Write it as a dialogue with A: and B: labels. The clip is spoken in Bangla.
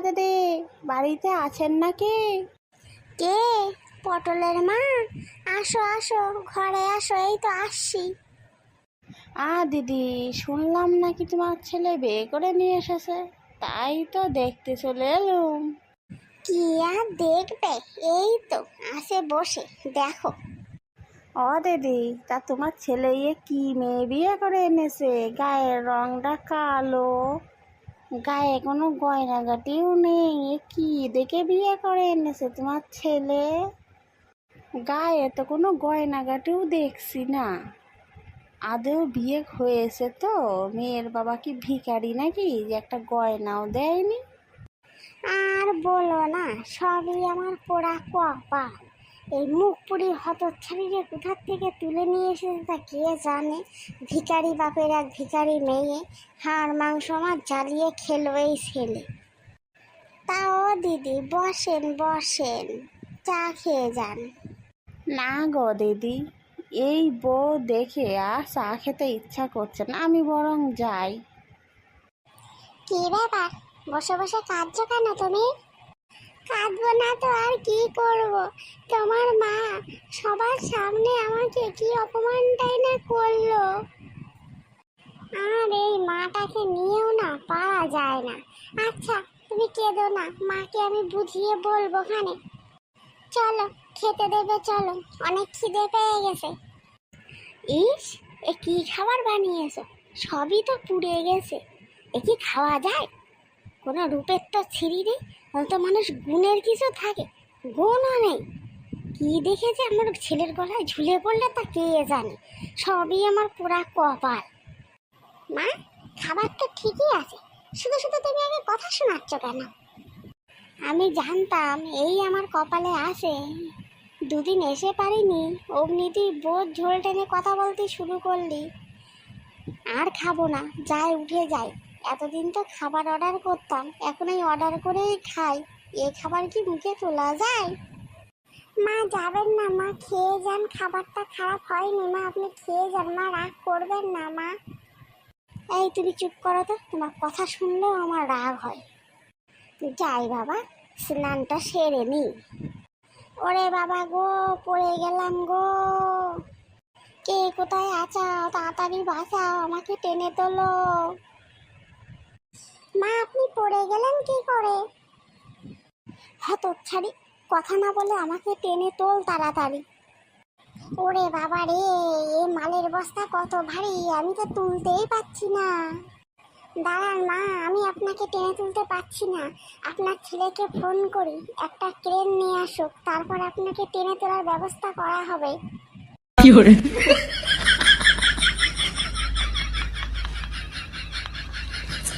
A: দিদি, বাড়িতে আছেন নাকি?
B: কে? পটলের মা? আসো আসো, ঘরে আসো, এই তো আসছি।
A: দিদি, শুনলাম নাকি তোমার ছেলে বিয়ে করে নিয়ে এসেছে, তাই তো দেখতে চলে এলুম।
B: কি আর দেখবে, এই তো আসে বসে দেখো।
A: দিদি, তা তোমার ছেলে কি মেয়ে বিয়ে করে এনেছে? গায়ের রংটা কালো, গায়ে কোনো গয়নাগাটিও নেই, কি দেখে বিয়ে করে এনেছে তোমার ছেলে? গায়ে তো কোনো গয়নাগাটিও দেখছি না। আদৌ বিয়ে হয়েছে তো? মেয়ের বাবা কি ভিখারি নাকি যে একটা গয়নাও দেয়নি?
B: আর বলো না, সবই আমার পোড়া কপাল। এই মুখ পুরি হতচ্ছাড়িরে কোথার থেকে তুলে নিয়ে এসেছে তা কে জানে। ভিখারি বাপের এক ভিখারি মেয়ে, হাড় মাংস আমার জ্বালিয়ে খেলো এই ছেলে। তাও দিদি, বসেন বসেন, চা খেয়ে যান।
A: না গো দিদি, এই বউ দেখে আর চা খেতে ইচ্ছা করছে না, আমি বরং যাই।
B: কি ব্যাপার, বসে বসে কাঁদছো কেন তুমি? কাঁদবো না তো আর কি করব, তোমার মা সবার সামনে আমাকে কি অপমানটাই না করলো। আর এই মাটাকে নিয়েও না পারা যায় না। আচ্ছা তুমি কেঁদো না, মাকে আমি বুঝিয়ে বলবো খানে। চলো খেতে দেবে, চলো, অনেক খিদে পেয়ে গেছে। ইস, এ কি খাবার বানিয়েছো? সবই তো পুড়ে গেছে, এ কি খাওয়া যায়? কোনো রূপের তো ছিঁড়ি নেই, তো মানুষ গুণের কিছু থাকে, গুণও নেই। কি দেখেছে আমার ছেলের গলায় ঝুলে পড়লে তা কে জানে। সবই আমার পুরা কপাল। মা, খাবার তো ঠিকই আছে, শুধু শুধু তুমি আগে কথা শোনাচ্ছ কেন? আমি জানতাম এই আমার কপালে আছে। দুদিন এসে পারিনি, অমনি তুই বোধ ঝোল টেনে কথা বলতে শুরু করলি। আর খাবো না, যাই উঠে যাই। এতদিন তো খাবার অর্ডার করতাম, এখন এই অর্ডার করেই খাই। এ খাবার কি মুখে তোলা যায়? মা যাবেন না, মা খেয়ে যান, খাবারটা খারাপ হয়নি মা, আপনি খেয়ে যান মা, রাগ করবেন না মা। এই তুমি চুপ করো তো, তোমার কথা শুনলেও আমার রাগ হয়। যাই বাবা, স্নানটা সেরে নি। ওরে বাবা গো, পড়ে গেলাম গো। কে কোথায় আছাও, তাড়াতাড়ি বাঁচাও, আমাকে টেনে তোলো। মা আপনি পড়ে গেলেন কি করে? হতচ্ছাড়ি, কথা না বলে আমাকে টেনে তোল তাড়াতাড়ি। ওরে বাবা রে, এ মালের বস্তা কত ভারী, আমি তো তুলতেই পারছি না। দাঁড়ান মা, আমি আপনাকে টেনে তুলতে পারছি না, আপনার ছেলেকে ফোন করি, একটা ক্রেন নিয়ে আসুক, তারপর আপনাকে টেনে তোলার ব্যবস্থা করা হবে।